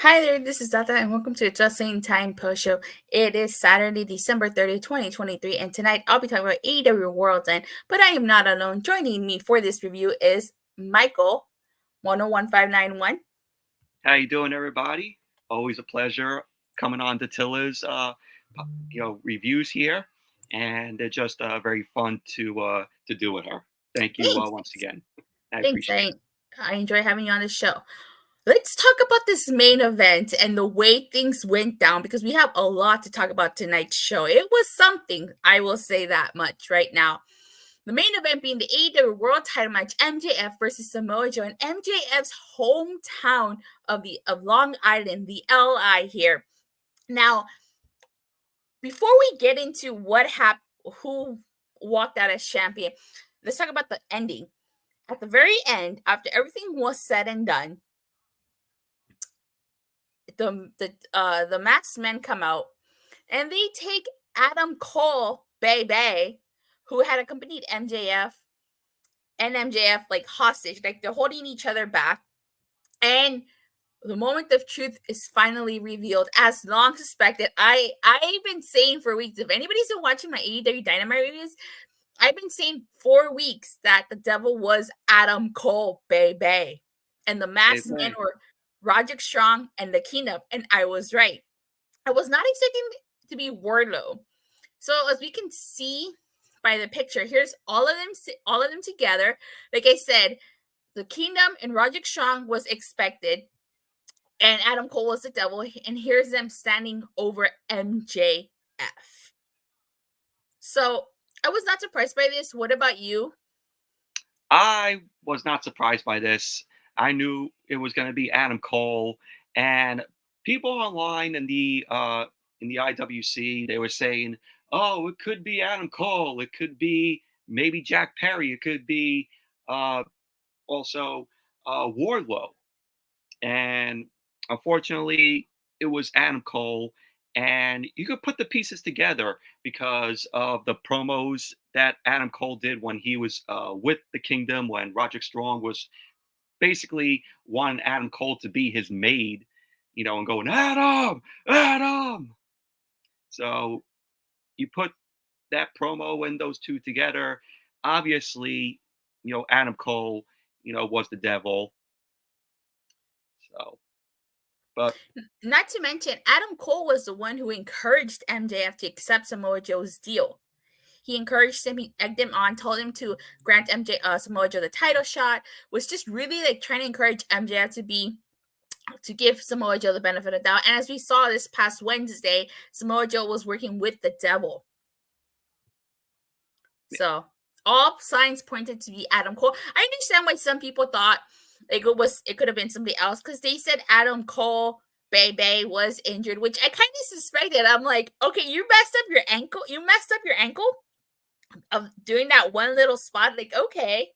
Hi there, this is Dante, and welcome to the Just Saying Time Post Show. It is Saturday, December 30th, 2023, and tonight I'll be talking about AEW World's End, but I am not alone. Joining me for this review is Michael, 101591. How you doing, everybody? Always a pleasure coming on to Tilla's, reviews here, and they're just very fun to do with her. Thank you Thanks. once again. I Thanks. appreciate it. I enjoy having you on the show. Let's talk about this main event and the way things went down because we have a lot to talk about tonight's show. It was something, I will say that much right now. The main event being the AEW World Title match, MJF versus Samoa Joe in MJF's hometown of Long Island, the LI here. Now, before we get into what happened, who walked out as champion, let's talk about the ending. At the very end, after everything was said and done, the masked men come out and they take Adam Cole, baby, who had accompanied MJF and MJF like hostage, like they're holding each other back. And the moment of truth is finally revealed, as long suspected. I've been saying for weeks, if anybody's been watching my AEW Dynamite reviews, I've been saying 4 weeks that the devil was Adam Cole, baby. And the masked men were Roderick Strong and the Kingdom. And I was right. I was not expecting to be Wardlow. So as we can see by the picture, here's all of them together. Like I said, the Kingdom and Roderick Strong was expected, and Adam Cole was the devil. And here's them standing over MJF. So I was not surprised by this. What about you? I was not surprised by this. I knew it was going to be Adam Cole, and people online in the IWC, they were saying, "Oh, it could be Adam Cole. It could be maybe Jack Perry. It could be also Wardlow." And unfortunately, it was Adam Cole. And you could put the pieces together because of the promos that Adam Cole did when he was with the Kingdom, when Roderick Strong was basically wanting Adam Cole to be his maid, and going, Adam, Adam. So you put that promo and those two together. Obviously, Adam Cole, was the devil. So, but not to mention, Adam Cole was the one who encouraged MJF to accept Samoa Joe's deal. He encouraged him, he egged him on, told him to grant Samoa Joe the title shot, was just really like trying to encourage MJF to give Samoa Joe the benefit of the doubt. And as we saw this past Wednesday, Samoa Joe was working with the devil. So all signs pointed to be Adam Cole. I understand why some people thought it could have been somebody else, because they said Adam Cole Bay was injured, which I kind of suspected. I'm like, okay, you messed up your ankle. You messed up your ankle of doing that one little spot. Like, okay,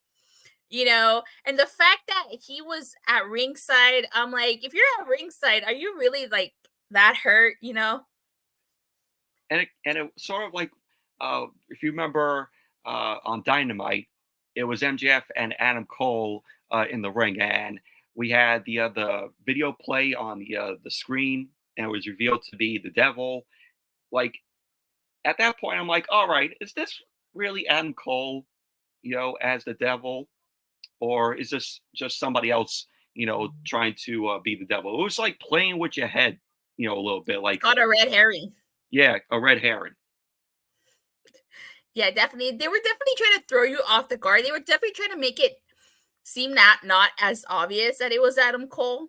and the fact that he was at ringside, I'm like, if you're at ringside, are you really like that hurt? And it sort of like, if you remember on Dynamite, it was MJF and Adam Cole in the ring, and we had the video play on the screen, and it was revealed to be the devil. Like at that point, I'm like, all right, is this really Adam Cole, as the devil, or is this just somebody else, trying to be the devil? It was like playing with your head, a little bit, like Got a red herring. Yeah, a red herring. Yeah, definitely. They were definitely trying to throw you off the guard. They were definitely trying to make it seem not as obvious that it was Adam Cole,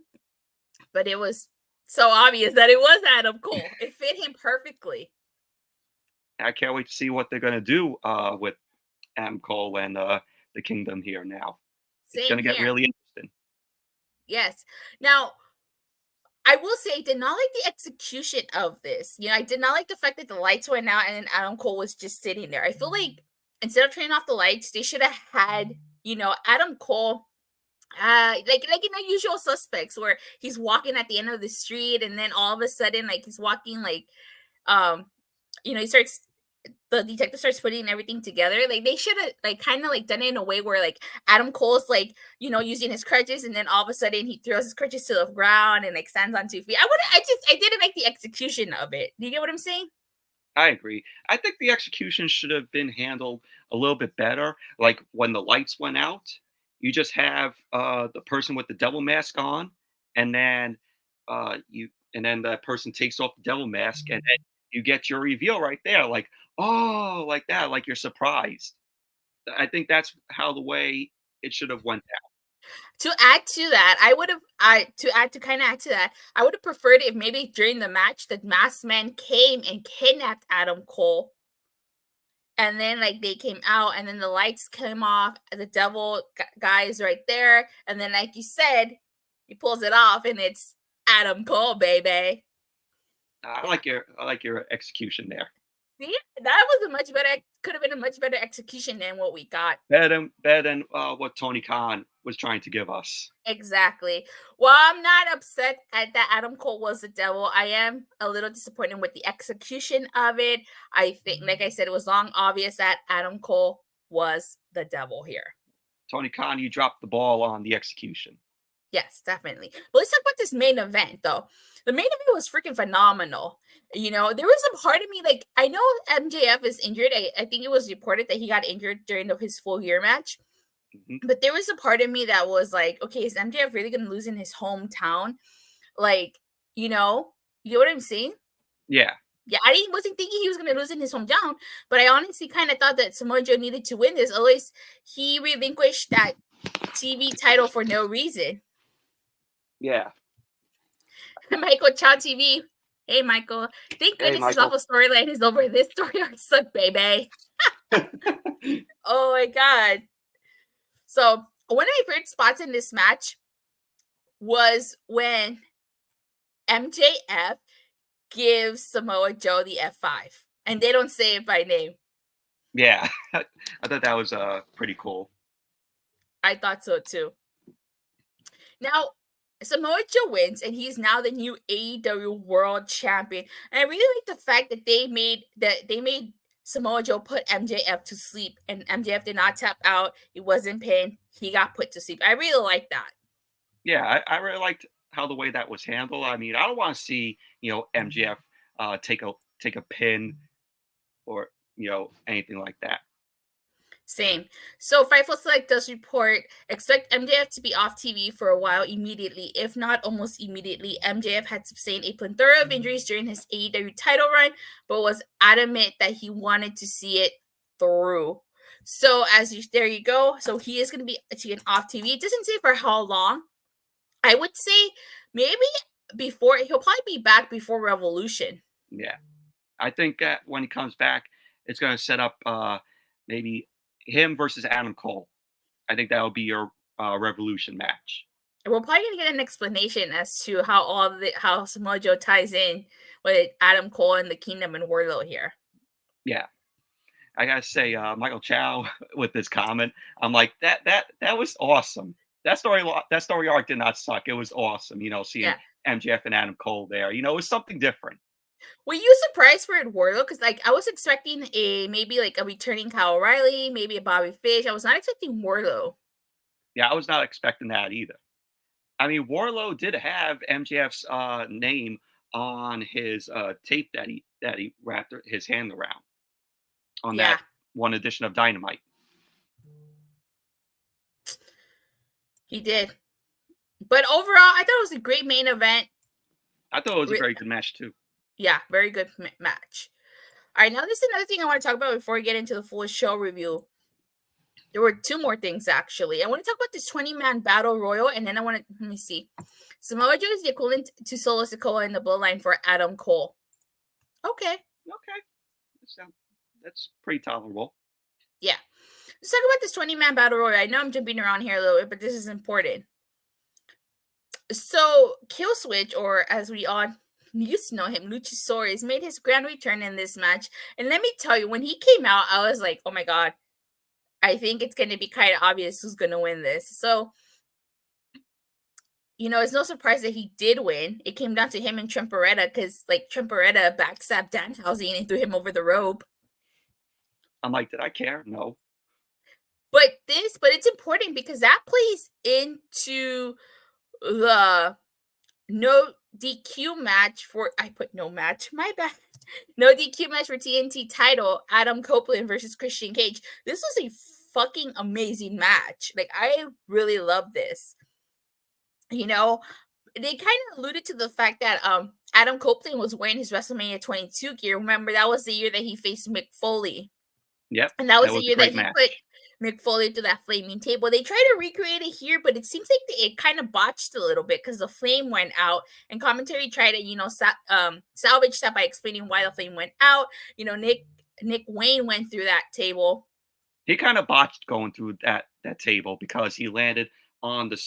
but it was so obvious that it was Adam Cole. It fit him perfectly. I can't wait to see what they're gonna do with Adam Cole and the Kingdom here now. It's gonna get really interesting. Yes. Now, I will say I did not like the execution of this. I did not like the fact that the lights went out and then Adam Cole was just sitting there. I feel like instead of turning off the lights, they should have had, Adam Cole, like Usual Suspects, where he's walking at the end of the street and then all of a sudden, like he's walking like, he starts the detective starts putting everything together. Like they should have like kind of like done it in a way where like Adam Cole's like, you know, using his crutches, and then all of a sudden he throws his crutches to the ground and like stands on 2 feet. I didn't like the execution of it. Do you get what I'm saying? I agree. I think the execution should have been handled a little bit better. Like when the lights went out, you just have the person with the devil mask on, and then that person takes off the devil mask, and then you get your reveal right there, like oh, like that, like you're surprised. I think that's how the way it should have went down. To add to that, I would have preferred if maybe during the match the masked man came and kidnapped Adam Cole. And then like they came out and then the lights came off, the devil guy is right there, and then like you said, he pulls it off and it's Adam Cole, baby. I like your execution there. See, that was could have been a much better execution than what we got. Better than what Tony Khan was trying to give us. Exactly. Well, I'm not upset at that Adam Cole was the devil. I am a little disappointed with the execution of it. I think, like I said, it was long obvious that Adam Cole was the devil here. Tony Khan, you dropped the ball on the execution. Yes, definitely. But let's talk about this main event, though. The main event was freaking phenomenal. You know, there was a part of me, like, I know MJF is injured. I think it was reported that he got injured during his full year match. Mm-hmm. But there was a part of me that was like, okay, is MJF really going to lose in his hometown? Like, you know what I'm saying? Yeah. Yeah, I wasn't thinking he was going to lose in his hometown, but I honestly kind of thought that Samoa Joe needed to win this. At least he relinquished that TV title for no reason. Yeah. Michael Chow TV. Hey, Michael. Thank goodness his awful storyline is over. This story arc sucked, baby. Oh, my God. So, one of my favorite spots in this match was when MJF gives Samoa Joe the F5. And they don't say it by name. Yeah. I thought that was pretty cool. I thought so, too. Now, Samoa Joe wins, and he's now the new AEW World Champion. And I really like the fact that they made Samoa Joe put MJF to sleep, and MJF did not tap out. He wasn't pinned. He got put to sleep. I really like that. Yeah, I really liked how the way that was handled. I mean, I don't want to see MJF take a pin or anything like that. Same. So Fightful Select does report, expect MJF to be off TV for a while immediately, if not almost immediately. MJF had sustained a plethora of injuries during his AEW title run, but was adamant that he wanted to see it through. So there you go. So he is going to be taken off TV. It doesn't say for how long. I would say maybe he'll probably be back before Revolution. Yeah. I think that when he comes back, it's going to set up maybe him versus Adam Cole. I think that will be your Revolution match. We're probably gonna get an explanation as to how Samoa Joe ties in with Adam Cole and the Kingdom and Warlow here. Yeah, I gotta say, Michael Chow with this comment, I'm like that was awesome. That story arc did not suck. It was awesome. Seeing MJF and Adam Cole there. It was something different. Were you surprised for Warlow? Because I was expecting maybe like a returning Kyle O'Reilly, maybe a Bobby Fish. I was not expecting Warlow. Yeah, I was not expecting that either. I mean, Warlow did have MJF's name on his tape that he wrapped his hand around on that one edition of Dynamite. He did. But overall, I thought it was a great main event. I thought it was a very good match too. Yeah, very good match. All right, now this is another thing I want to talk about before we get into the full show review. There were two more things, actually. I want to talk about this 20-man battle royal, and then let me see. Samoa Joe is the equivalent to Solo Sikoa in the bloodline for Adam Cole. Okay. That's pretty tolerable. Yeah. Let's talk about this 20-man battle royal. I know I'm jumping around here a little bit, but this is important. So, Killswitch, or as we all used to know him, Luchasaurus, made his grand return in this match. And let me tell you, when he came out, I was like, oh my God, I think it's going to be kind of obvious who's going to win this. So, it's no surprise that he did win. It came down to him and Trent Beretta because, Trent Beretta backstabbed Danhausen and threw him over the rope. I'm like, did I care? No. But it's important because that plays into the no DQ match for I put no match, my bad. No DQ match for TNT title, Adam Copeland versus Christian Cage. This was a fucking amazing match. Like, I really love this. You know, they kind of alluded to the fact that Adam Copeland was wearing his WrestleMania 22 gear. Remember, that was the year that he faced Mick Foley. Yep. And that was That the was a year that great he match. put Mick Foley through that flaming table. They tried to recreate it here, but it seems like it kind of botched a little bit because the flame went out. And commentary tried to, salvage that by explaining why the flame went out. Nick Wayne went through that table. He kind of botched going through that table because he landed on the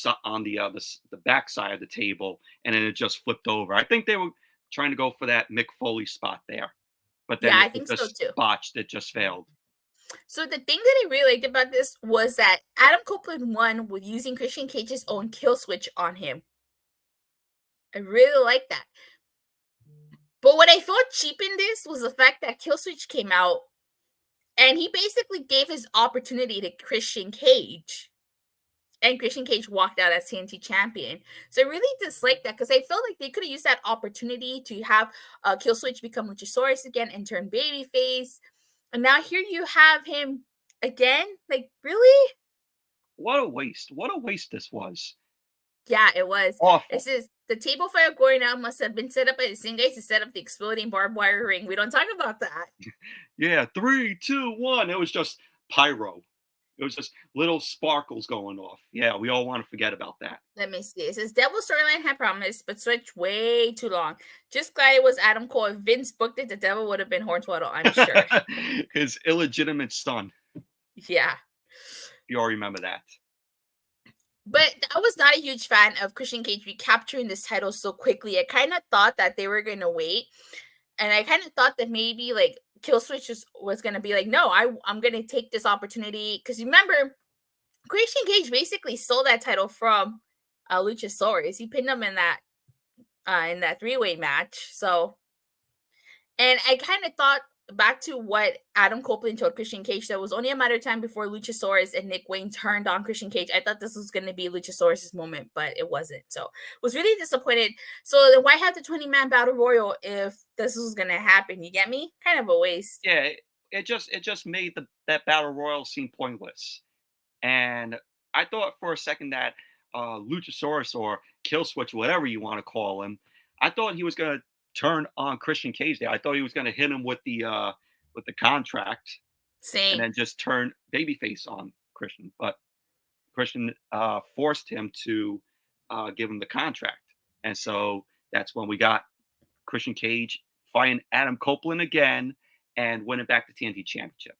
back side of the table, and then it just flipped over. I think they were trying to go for that Mick Foley spot there, but then Yeah, I it think so just too. botched. It just failed. So the thing that I really liked about this was that Adam Copeland won with using Christian Cage's own kill switch on him. I really like that. But what I thought cheapened this was the fact that Killswitch came out and he basically gave his opportunity to Christian Cage. And Christian Cage walked out as TNT champion. So I really dislike that because I felt like they could have used that opportunity to have Killswitch become Luchasaurus again and turn babyface. And now here you have him again. Like, really? What a waste! What a waste this was. Yeah, it was. Awful. It says the table fire going out must have been set up by the same guys to set up the exploding barbed wire ring. We don't talk about that. Yeah, 3, 2, 1. It was just pyro. It was just little sparkles going off. Yeah, we all want to forget about that. Let me see. It says Devil storyline had promised, but switched way too long. Just glad it was Adam Cole. If Vince booked it, the Devil would have been Hornswoggle, I'm sure. His illegitimate son. Yeah. You all remember that. But I was not a huge fan of Christian Cage recapturing this title so quickly. I kind of thought that they were going to wait. And I kind of thought that maybe like Killswitch was going to be like, no, I'm going to take this opportunity. Because remember, Christian Cage basically stole that title from Luchasaurus. He pinned him in that three-way match. So, and I kind of thought back to what Adam Copeland told Christian Cage, that was only a matter of time before Luchasaurus and Nick Wayne turned on Christian Cage. I thought this was going to be Luchasaurus' moment, but it wasn't. So was really disappointed. So then why have the 20-man battle royal if this was going to happen? You get me? Kind of a waste. Yeah, it just made that battle royal seem pointless. And I thought for a second that Luchasaurus or Killswitch, whatever you want to call him, I thought he was going to turn on Christian Cage there. I thought he was going to hit him with the contract, Same. and then just turn babyface on Christian. But Christian forced him to give him the contract, and so that's when we got Christian Cage fighting Adam Copeland again and winning back the TNT Championship.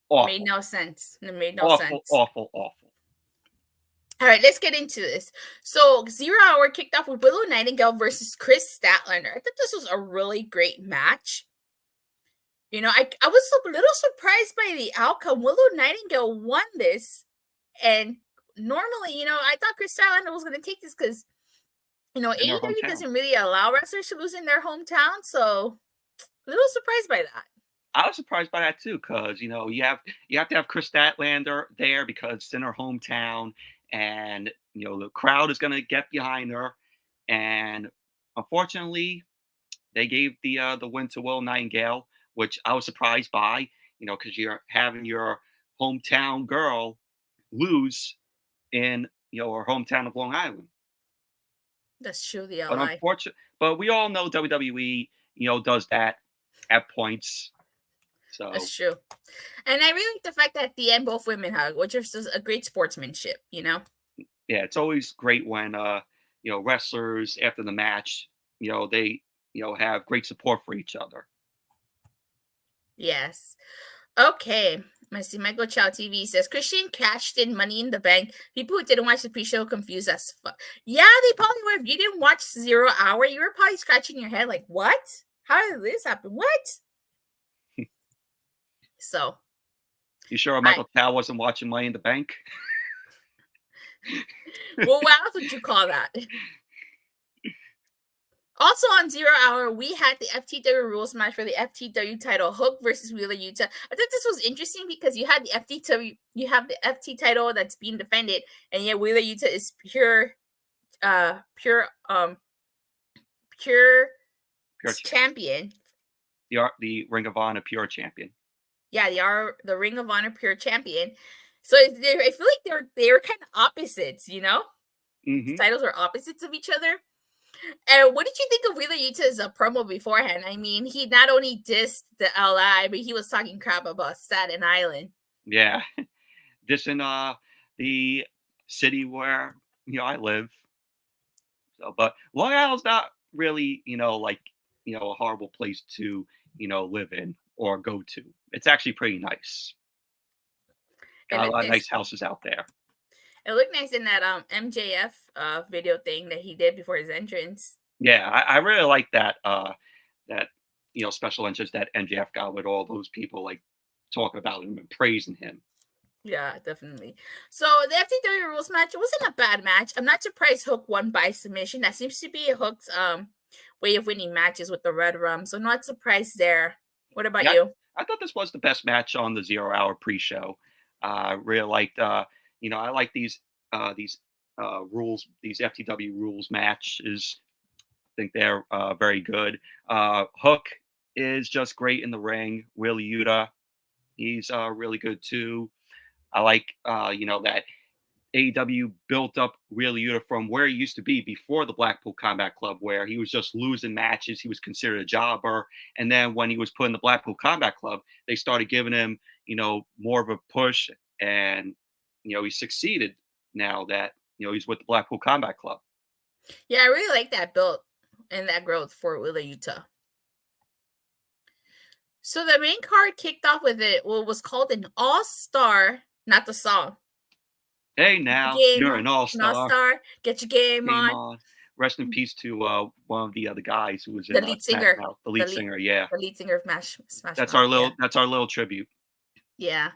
Awful. Made no sense. It made no sense. Awful. All right, let's get into this. So 0 Hour kicked off with Willow Nightingale versus Kris Statlander. I thought this was a really great match. I was a little surprised by the outcome. Willow Nightingale won this. And normally, I thought Kris Statlander was going to take this because, AEW doesn't really allow wrestlers to lose in their hometown. So a little surprised by that. I was surprised by that too, because you have to have Kris Statlander there because it's in her hometown, and the crowd is going to get behind her. And unfortunately, they gave the win to Willow Nightingale, which I was surprised by. Because you're having your hometown girl lose in her hometown of Long Island. That's true. The LI. But we all know WWE does that at points. So that's true. And I really like the fact that at the end both women hug, which is a great sportsmanship, Yeah, it's always great when wrestlers after the match, they have great support for each other. Yes. Okay. Let's see. Michael Chow TV says Christian cashed in Money in the Bank. People who didn't watch the pre-show confused as fuck. Yeah, they probably were. If you didn't watch 0 Hour, you were probably scratching your head like, what? How did this happen? What? So, you sure Michael Chow wasn't watching Money in the Bank? Well, what else would you call that? Also on Zero Hour, we had the FTW rules match for the FTW title, Hook versus Wheeler Yuta. I thought this was interesting because you had the FTW, you have the FT title that's being defended, and yet Wheeler Yuta is pure champion. The Ring of Honor pure champion. Yeah, they are the Ring of Honor pure champion. So I feel like they were kind of opposites, you know? Mm-hmm. The titles are opposites of each other. And what did you think of Wheeler Yuta's promo beforehand? I mean, he not only dissed the LI, but he was talking crap about Staten Island. Yeah, dissing the city where I live. So, but Long Island's not really a horrible place to live in or go to. It's actually pretty nice. Got a lot of nice houses out there. It looked nice in that MJF video thing that he did before his entrance. Yeah, I really like that special entrance that MJF got with all those people like talking about him and praising him. Yeah, definitely. So the FTW rules match, it wasn't a bad match. I'm not surprised Hook won by submission. That seems to be Hook's way of winning matches with the Red Rum. So not surprised there. What about you? I thought this was the best match on the 0 Hour pre-show. Really liked I like these rules, these FTW rules matches. I think they're very good. Hook is just great in the ring. Will Yuta, he's really good too. I like that AEW built up Will Yuta from where he used to be before the Blackpool Combat Club, where he was just losing matches. He was considered a jobber. And then when he was put in the Blackpool Combat Club, they started giving him, more of a push. And, he succeeded now that, he's with the Blackpool Combat Club. Yeah, I really like that build and that growth for Wheeler Yuta. So the main card kicked off with what was called an all-star, not the song. Hey now, you're an all-star. An all-star. Get your game on. Rest in peace to one of the other guys who was in the lead singer. The lead singer, yeah. The lead singer of Smash That's our little tribute. Yeah.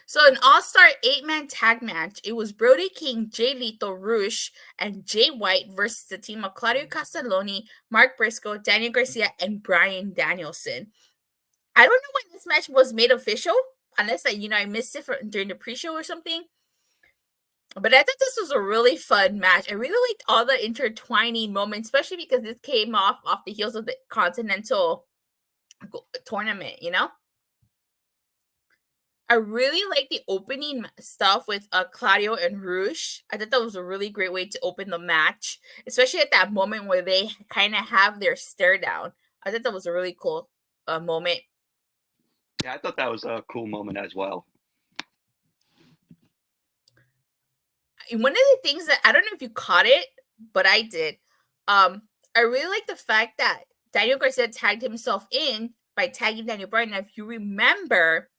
So an all-star 8-man tag match. It was Brody King, Jay Lethal, Rush, and Jay White versus the team of Claudio Castagnoli, Mark Briscoe, Daniel Garcia, and Bryan Danielson. I don't know when this match was made official, unless I missed it during the pre-show or something. But I thought this was a really fun match. I really liked all the intertwining moments, especially because this came off the heels of the Continental tournament, I really like the opening stuff with Claudio and Rush. I thought that was a really great way to open the match, especially at that moment where they kind of have their stare down. I thought that was a really cool moment. Yeah, I thought that was a cool moment as well. One of the things that I don't know if you caught it, but I did. I really like the fact that Daniel Garcia tagged himself in by tagging Daniel Bryan. Now, if you remember,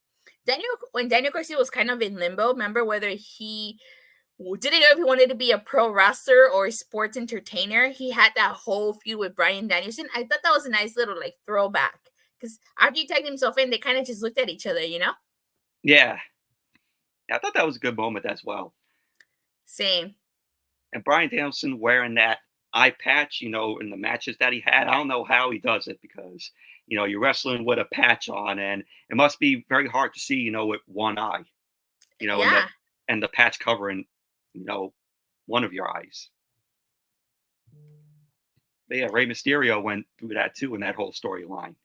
when Daniel Garcia was kind of in limbo, remember whether he didn't know if he wanted to be a pro wrestler or a sports entertainer. He had that whole feud with Bryan Danielson. I thought that was a nice little throwback because after he tagged himself in, they kind of just looked at each other, Yeah, I thought that was a good moment as well. Same. And Bryan Danielson wearing that eye patch, in the matches that he had. I don't know how he does it because, you're wrestling with a patch on and it must be very hard to see, with one eye, yeah. and the patch covering, one of your eyes. But yeah, Rey Mysterio went through that too in that whole storyline.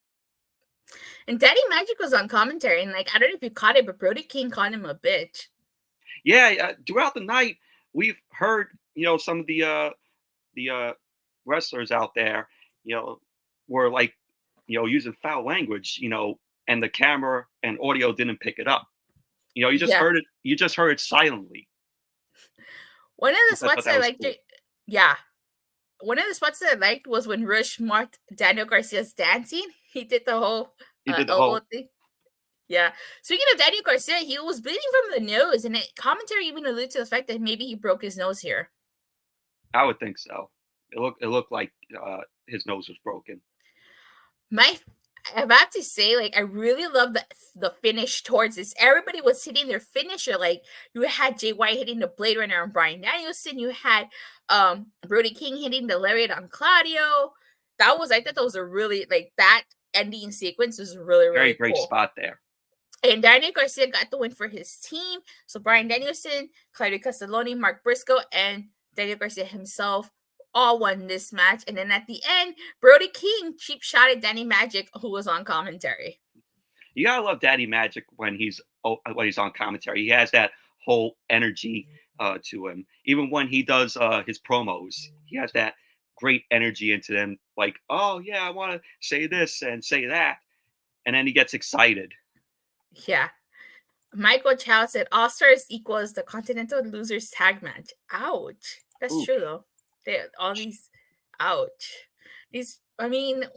And Daddy Magic was on commentary and I don't know if you caught it, but Brody King called him a bitch. Yeah, throughout the night, we've heard, some of the wrestlers out there, were using foul language, and the camera and audio didn't pick it up. You just heard it. You just heard it silently. One of the spots I liked, one of the spots that I liked was when Rush marked Daniel Garcia's dancing. He did the whole elbow thing. Yeah. Speaking of Daniel Garcia, he was bleeding from the nose, and commentary even alluded to the fact that maybe he broke his nose here. I would think so. It looked like his nose was broken. I have to say, like, I really love the finish towards this. Everybody was hitting their finisher. Like, you had Jay White hitting the Blade Runner on Bryan Danielson. You had Brody King hitting the lariat on Claudio. I thought that was a really, like, that ending sequence was really, Very really great cool. spot there. And Daniel Garcia got the win for his team. So Bryan Danielson, Claudio Castagnoli, Mark Briscoe, and Daniel Garcia himself all won this match. And then at the end, Brody King cheap shot at Danny Magic, who was on commentary. You gotta love Daddy Magic when he's on commentary. He has that whole energy to him. Even when he does his promos, he has that great energy into them. Like, oh yeah, I want to say this and say that, and then he gets excited. Yeah. Michael Chow said All Stars equals the Continental Losers tag match. Ouch. That's Ooh. true though. All these ouch. These they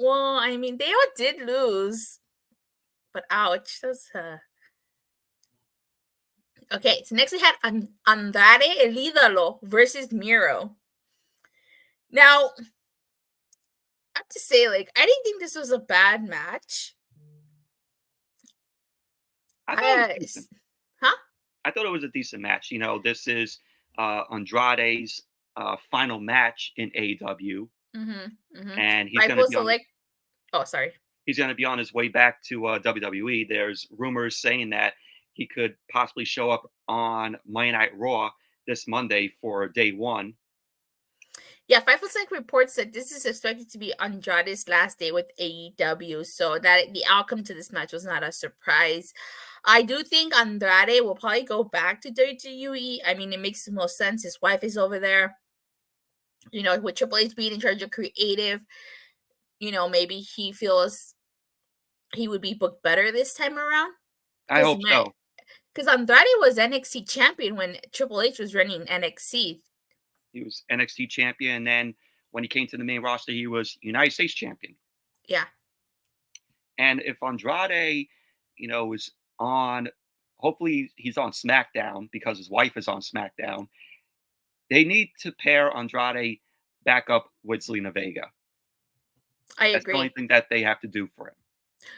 all did lose. But ouch. That's Okay, so next we had Andrade El Idolo versus Miro. Now, I have to say, like, I didn't think this was a bad match. I thought it was decent. Huh? I thought it was a decent match. You know, this is Andrade's final match in AEW, and he's going to be on. Oh, sorry. He's going to be on his way back to WWE. There's rumors saying that he could possibly show up on Monday Night Raw this Monday for day one. Yeah, Fightful Select reports that this is expected to be Andrade's last day with AEW, so that the outcome to this match was not a surprise. I do think Andrade will probably go back to WWE. I mean, it makes the most sense. His wife is over there. You know, with Triple H being in charge of creative, you know, maybe he feels he would be booked better this time around. I hope so. Because Andrade was NXT champion when Triple H was running NXT. He was NXT champion, and then when he came to the main roster, he was United States champion. Yeah. And if Andrade, you know, is on, hopefully he's on SmackDown because his wife is on SmackDown. They need to pair Andrade back up with Zelina Vega. I agree. That's the only thing that they have to do for him.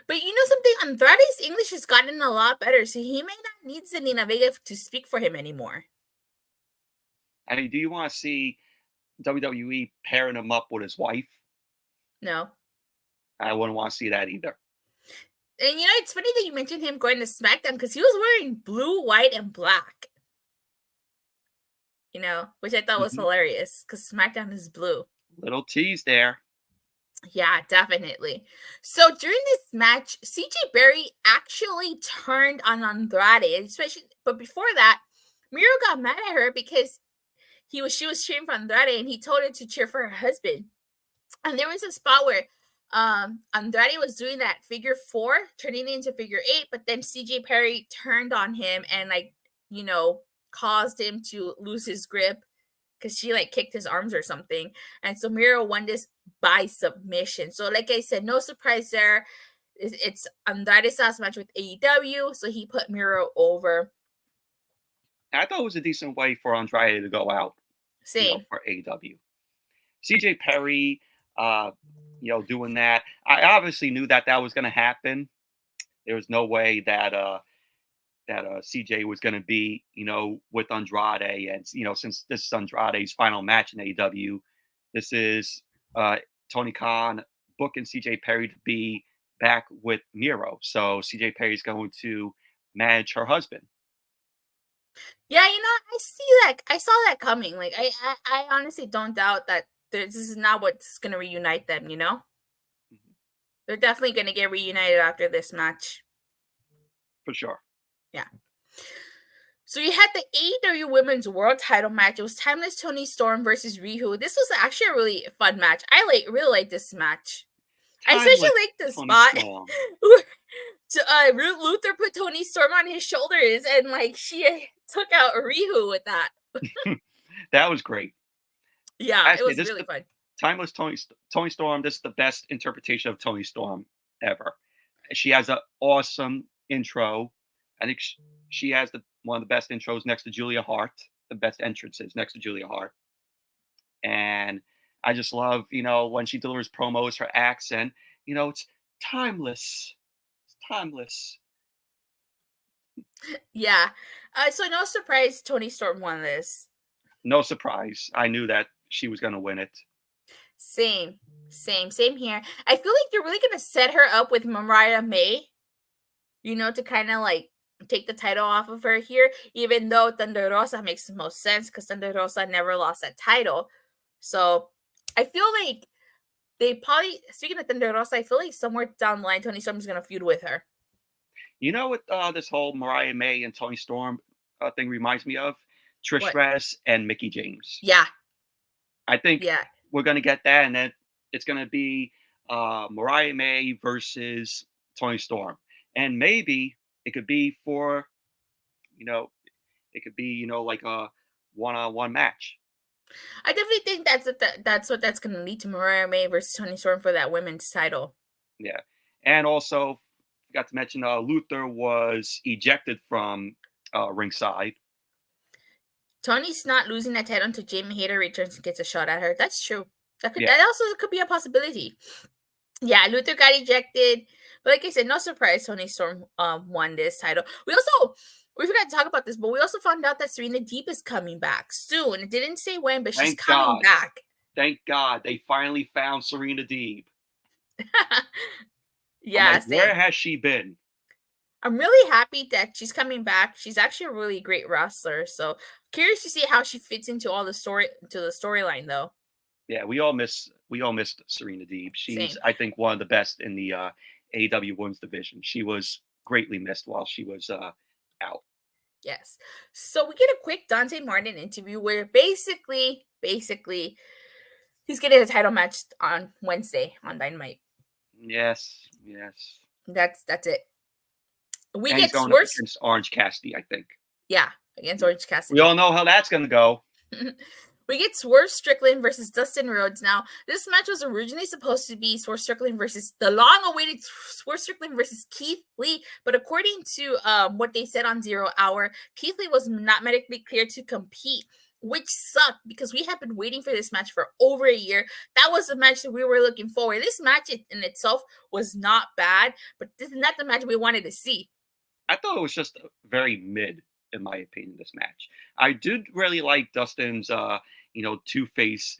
But you know something? Andrade's English has gotten a lot better, so he may not need Zelina Vega to speak for him anymore. I mean, do you want to see WWE pairing him up with his wife? No. I wouldn't want to see that either. And you know, it's funny that you mentioned him going to SmackDown because he was wearing blue, white, and black. You know, which I thought was hilarious because SmackDown is blue. Little tease there. Yeah, definitely. So during this match, CJ Berry actually turned on Andrade, especially. But before that, Miro got mad at her because she was cheering for Andrade, and he told her to cheer for her husband. And there was a spot where Andrade was doing that figure 4, turning it into figure 8, but then CJ Perry turned on him and, like, you know, caused him to lose his grip because she, like, kicked his arms or something. And so Miro won this by submission. So, like I said, no surprise there. It's Andrade's last match with AEW, so he put Miro over. I thought it was a decent way for Andrade to go out. Same. You know, for AEW. CJ Perry, you know, doing that. I obviously knew that was going to happen. There was no way that CJ was going to be, you know, with Andrade. And, you know, since this is Andrade's final match in AEW, this is Tony Khan booking CJ Perry to be back with Miro. So CJ Perry is going to manage her husband. Yeah, you know, I saw that coming. Like, I honestly don't doubt that this is not what's going to reunite them, you know? They're definitely going to get reunited after this match. For sure. Yeah. So you had the AEW Women's World Title match. It was Timeless Toni Storm versus Riho. This was actually a really fun match. I really like this match. I especially like the spot Luther put Toni Storm on his shoulders and, like, she took out Riho with that. That was great. Yeah, actually, it was really fun. Timeless Toni Storm. This is the best interpretation of Toni Storm ever. She has an awesome intro. I think she has one of the best intros next to Julia Hart. The best entrances next to Julia Hart. And I just love, you know, when she delivers promos, her accent. You know, timeless. It's timeless. Yeah. So no surprise Toni Storm won this. No surprise. I knew that she was going to win it. Same. Same here. I feel like they're really gonna set her up with Mariah May, to kind of like take the title off of her here, even though Thunder Rosa makes the most sense because Thunder Rosa never lost that title. So I feel like they probably, speaking of Thunder Rosa, I feel like somewhere down the line, Toni Storm is gonna feud with her. You know what this whole Mariah May and Toni Storm thing reminds me of? Trish What? Stratus and Mickey James. Yeah. I think Yeah. we're going to get that, and then it's going to be Mariah May versus Toni Storm. And maybe it could be for, like a one-on-one match. I definitely think that's what that's gonna lead to, Mariah May versus Toni Storm for that women's title. Yeah. And also, forgot to mention, Luther was ejected from ringside. Tony's not losing that title until Jamie Hayter returns and gets a shot at her. That's true. That Yeah. also could be a possibility. Yeah, Luther got ejected, but like I said, no surprise. Toni Storm won this title. We forgot to talk about this, but we also found out that Serena Deeb is coming back soon. It didn't say when, but she's coming back. Thank God they finally found Serena Deeb. Yeah, where has she been? I'm really happy that she's coming back. She's actually a really great wrestler. So curious to see how she fits into the storyline, though. Yeah, we all missed Serena Deeb. She's, Same. I think, one of the best in the AEW Women's division. She was greatly missed while she was out. Yes. So we get a quick Dante Martin interview where basically he's getting a title match on Wednesday on Dynamite. Yes. That's it. We and get going Swerve against Orange Cassidy, I think. Yeah, against Orange Cassidy. We all know how that's going to go. We get Swerve Strickland versus Dustin Rhodes. Now, this match was originally supposed to be Swerve Strickland versus the long-awaited Swerve Strickland versus Keith Lee, but according to what they said on 0 Hour, Keith Lee was not medically cleared to compete, which sucked because we have been waiting for this match for over a year. That was the match that we were looking forward. This match in itself was not bad, but this is not the match we wanted to see. I thought it was just very mid, in my opinion, this match. I did really like Dustin's, two-face,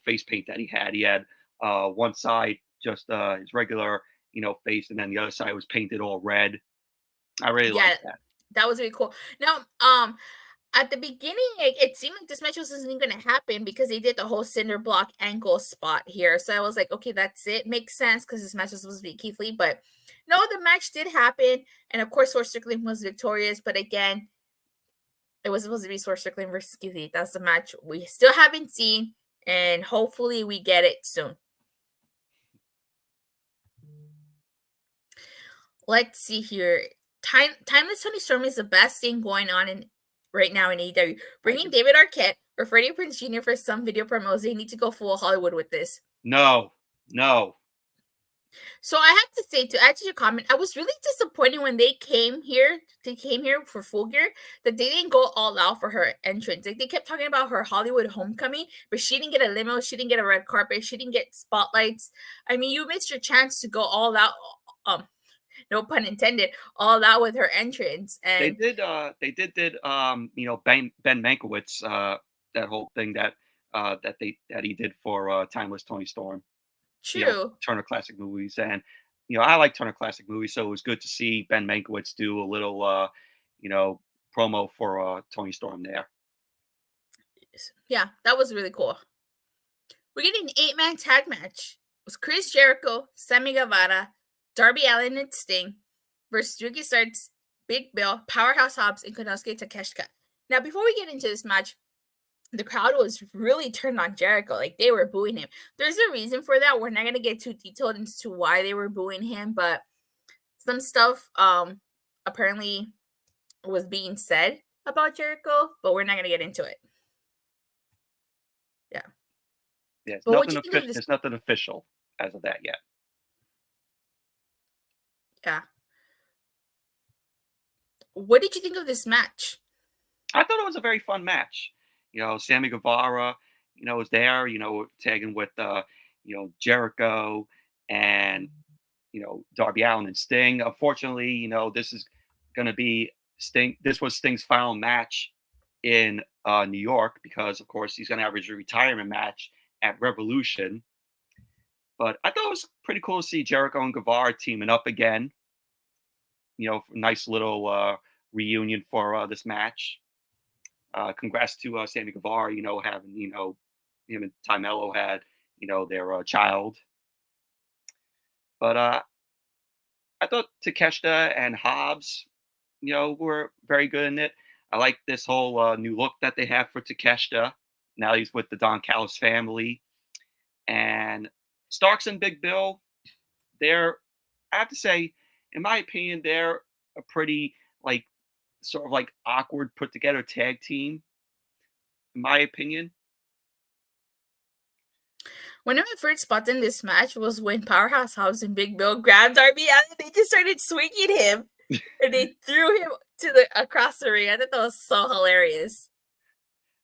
face paint that he had. He had one side just his regular, face, and then the other side was painted all red. I really liked that. That was really cool. Now, at the beginning, it seemed like this match wasn't going to happen because they did the whole cinder block ankle spot here. So I was like, okay, that's it. Makes sense because this match was supposed to be Keith Lee. But no, the match did happen. And of course, Swerve Strickland was victorious. But again, it was supposed to be Swerve Strickland versus Keith Lee. That's the match we still haven't seen. And hopefully we get it soon. Let's see here. Timeless Toni Storm is the best thing going on right now in AEW. Bringing David Arquette or Freddie Prinze Jr. for some video promos. They need to go full Hollywood with this. No. So I have to say, to add to your comment, I was really disappointed when they came here for Full Gear, that they didn't go all out for her entrance. Like, they kept talking about her Hollywood homecoming, but she didn't get a limo, she didn't get a red carpet, she didn't get spotlights. I mean, you missed your chance to go all out. No pun intended, all out with her entrance. And they did Ben Mankiewicz, that whole thing that he did for Timeless Toni Storm. True. Turner Classic Movies, and I like Turner Classic Movies, so it was good to see Ben Mankiewicz do a little promo for Toni Storm there. Yeah, that was really cool. We're getting an 8-man tag match. It was Kris Jericho, Sammy Guevara, Darby Allin and Sting versus Ricky Starks, Big Bill, Powerhouse Hobbs, and Konosuke Takeshita. Now, before we get into this match, the crowd was really turned on Jericho. Like, they were booing him. There's a reason for that. We're not going to get too detailed into why they were booing him, but some stuff apparently was being said about Jericho, but we're not going to get into it. Yeah. Yeah, there's nothing official as of that yet. Yeah. What did you think of this match? I thought it was a very fun match. Sammy Guevara, was there, tagging with, Jericho, and Darby Allin and Sting. Unfortunately, this is going to be Sting. This was Sting's final match in New York because, of course, he's going to have his retirement match at Revolution. But I thought it was pretty cool to see Jericho and Guevara teaming up again. Nice little reunion for this match. Congrats to Sammy Guevara, having, him and Timello had, their child. But I thought Takeshita and Hobbs, were very good in it. I like this whole new look that they have for Takeshita. Now he's with the Don Callis family. And Starks and Big Bill, I have to say, in my opinion, they're a pretty, sort of awkward put together tag team, in my opinion. One of my favorite spots in this match was when Powerhouse Hobbs and Big Bill grabbed Darby out and they just started swinging him. And they threw him across the ring. I thought that was so hilarious.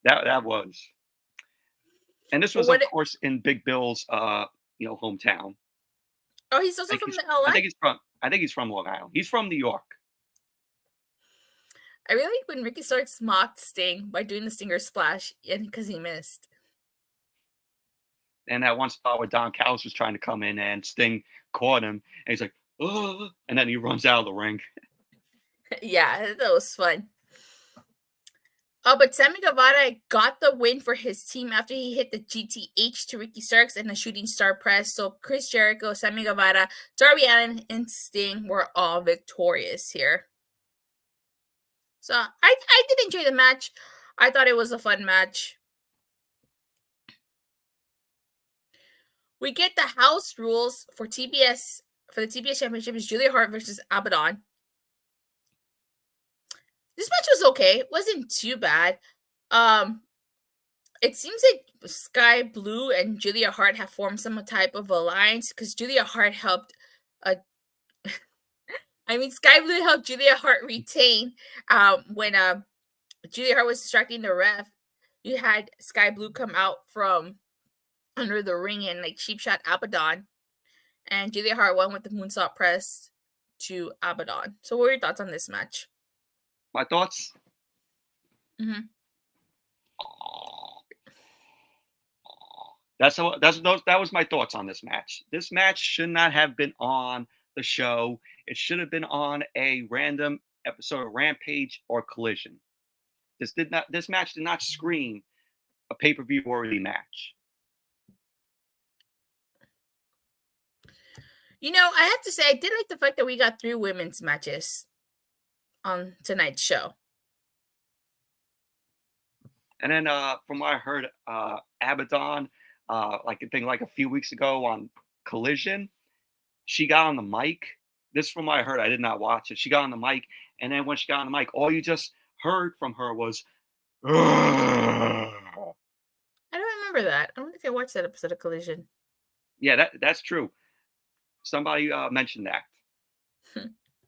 That was. And this was, of course, in Big Bill's hometown. Oh, he's also from LA? I think he's from Long Island. He's from New York. I really like when Ricky Starks mocked Sting by doing the Stinger Splash because he missed. And that one spot where Don Callis was trying to come in and Sting caught him. And he's like, oh, and then he runs out of the ring. Yeah, that was fun. Oh, but Sammy Guevara got the win for his team after he hit the GTH to Ricky Starks and the shooting star press. So Chris Jericho, Sammy Guevara, Darby Allin, and Sting were all victorious here. So I did enjoy the match. I thought it was a fun match. We get the house rules for TBS. For the TBS Championship is Julia Hart versus Abaddon. This match was okay. It wasn't too bad. It seems like Sky Blue and Julia Hart have formed some type of alliance because Julia Hart helped. Sky Blue helped Julia Hart retain. When Julia Hart was distracting the ref, you had Sky Blue come out from under the ring and cheap shot Abaddon, and Julia Hart won with the moonsault press to Abaddon. So, what were your thoughts on this match? My thoughts? Mm-hmm. That was my thoughts on this match. This match should not have been on the show. It should have been on a random episode of Rampage or Collision. This match did not scream a pay-per-view worthy match. I have to say I did like the fact that we got 3 women's matches on tonight's show. And then from what I heard, Abaddon, I think a few weeks ago on Collision, she got on the mic. This is from what I heard. I did not watch it. She got on the mic, and then when she got on the mic, all you just heard from her was, "Ugh." I don't remember that. I don't think I watched that episode of Collision. Yeah, that's true. Somebody mentioned that.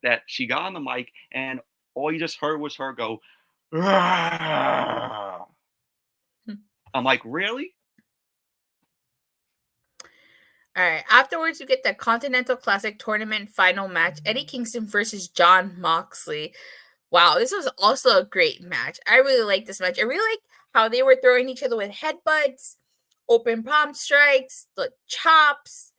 That she got on the mic, and all you just heard was her go, "Ugh." I'm like, really? All right. Afterwards, you get the Continental Classic Tournament final match. Eddie Kingston versus Jon Moxley. Wow, this was also a great match. I really like this match. I really like how they were throwing each other with headbutts, open palm strikes, the chops.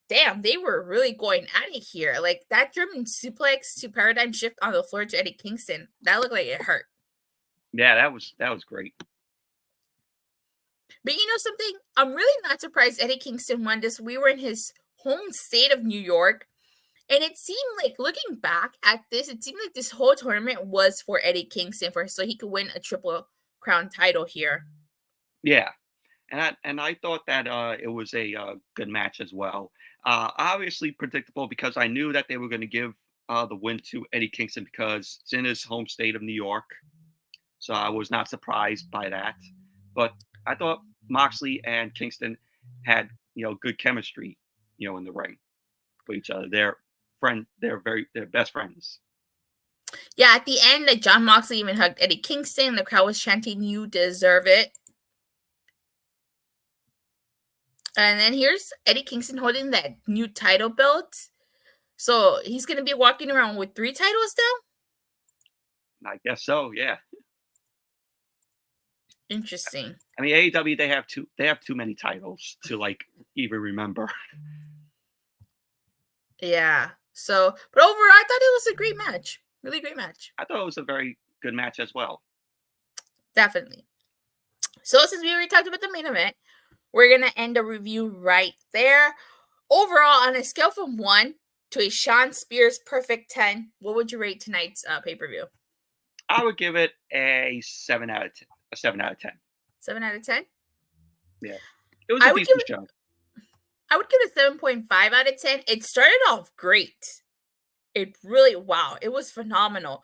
Damn, they were really going at it here. That German suplex to paradigm shift on the floor to Eddie Kingston. That looked like it hurt. Yeah, that was great. But you know something? I'm really not surprised Eddie Kingston won this. We were in his home state of New York. And it seemed like, looking back at this, it seemed like this whole tournament was for Eddie Kingston so he could win a Triple Crown title here. Yeah. And I thought that it was a good match as well. Obviously predictable because I knew that they were going to give the win to Eddie Kingston because it's in his home state of New York. So I was not surprised by that. But I thought Moxley and Kingston had, good chemistry, in the ring with each other. They're best friends. Yeah, at the end, Jon Moxley even hugged Eddie Kingston. The crowd was chanting, "You deserve it." And then here's Eddie Kingston holding that new title belt. So he's going to be walking around with 3 titles now? I guess so, yeah. Interesting. I mean, AEW, they have too many titles to like even remember. Yeah. So, but overall, I thought it was a great match. Really great match. I thought it was a very good match as well. Definitely. So since we already talked about the main event, we're going to end the review right there. Overall, on a scale from 1 to a Shawn Spears perfect 10, what would you rate tonight's pay-per-view? I would give it a 7 out of 10. A 7 out of 10. 7 out of 10? Yeah. It was a decent show. I would give it 7.5 out of 10. It started off great. It really, wow, it was phenomenal.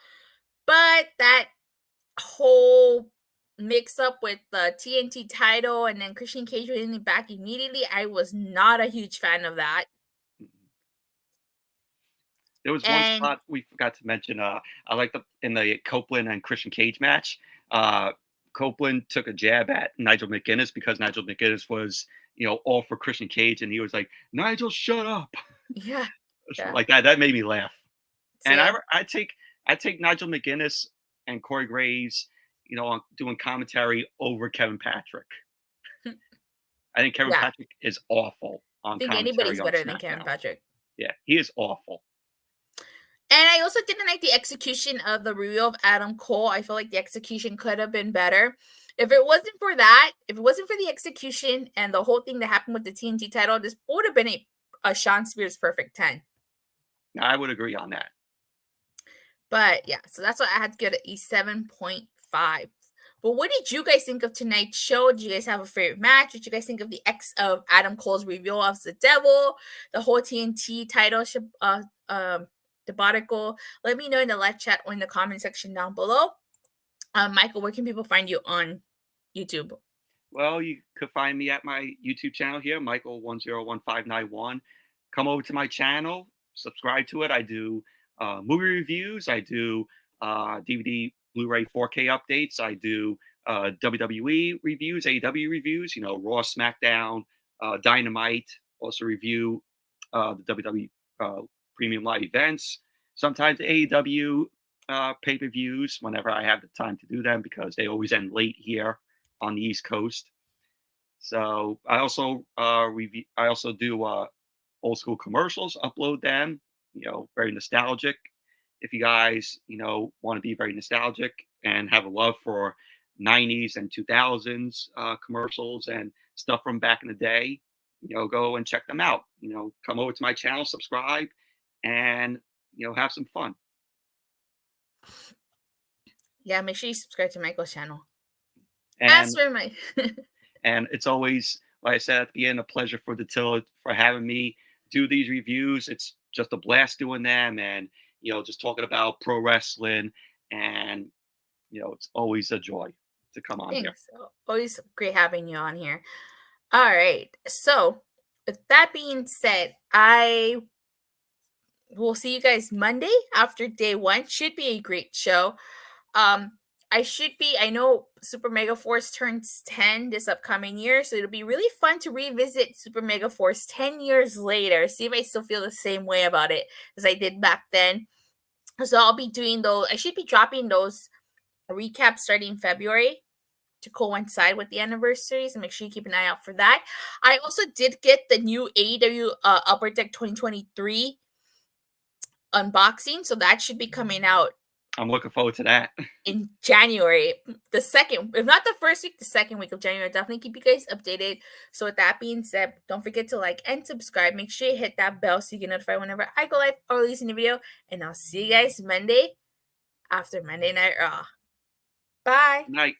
But that whole mix up with the TNT title and then Christian Cage winning back immediately, I was not a huge fan of that. There was one spot we forgot to mention. I like in the Copeland and Christian Cage match. Copeland took a jab at Nigel McGuinness because Nigel McGuinness was, all for Christian Cage, and he was like, "Nigel, shut up." Yeah. Like that. That made me laugh. Same. And I take Nigel McGuinness and Corey Graves, on doing commentary over Kevin Patrick. I think Kevin Patrick is awful on commentary. I think anybody's better than Kevin Patrick. Yeah, he is awful. And I also didn't like the execution of the reveal of Adam Cole. I feel like the execution could have been better. If it wasn't for that, if it wasn't for the execution and the whole thing that happened with the TNT title, this would have been a Shawn Spears perfect 10. I would agree on that. But yeah, so that's why I had to get a 7.5. But what did you guys think of tonight's show? Did you guys have a favorite match? What did you guys think of the of Adam Cole's reveal of the devil, the whole TNT title debacle? Let me know in the live chat or in the comment section down below. Michael, where can people find you on YouTube? Well, you could find me at my YouTube channel here, Michael101591. Come over to my channel, subscribe to it. I do movie reviews. I do DVD, Blu-ray, 4K updates. I do WWE reviews, AEW reviews. Raw, SmackDown, Dynamite. Also review the WWE premium live events. Sometimes AEW pay-per-views whenever I have the time to do them because they always end late here on the East Coast. So I also review. I also do old school commercials. Upload them. Very nostalgic. If you guys want to be very nostalgic and have a love for 90s and 2000s commercials and stuff from back in the day, go and check them out. Come over to my channel, subscribe, and have some fun. Yeah, make sure you subscribe to Michael's channel. And, as for my and it's always, like I said at the beginning, a pleasure for for having me do these reviews. It's just a blast doing them, and just talking about pro wrestling, and it's always a joy to come on here. Always great having you on here. All right, so with that being said, I will see you guys Monday after day 1. Should be a great show. I know Super Mega Force turns 10 this upcoming year, so it'll be really fun to revisit Super Mega Force 10 years later, see if I still feel the same way about it as I did back then. So I'll be doing those. I should be dropping those recaps starting February to coincide with the anniversaries, and make sure you keep an eye out for that. I also did get the new AEW Upper Deck 2023 unboxing, so that should be coming out. I'm looking forward to that. In January, the second, if not the first week, the second week of January. Definitely keep you guys updated. So with that being said, don't forget to like and subscribe. Make sure you hit that bell so you get notified whenever I go live or release a new video. And I'll see you guys Monday after Monday Night Raw. Bye. Night.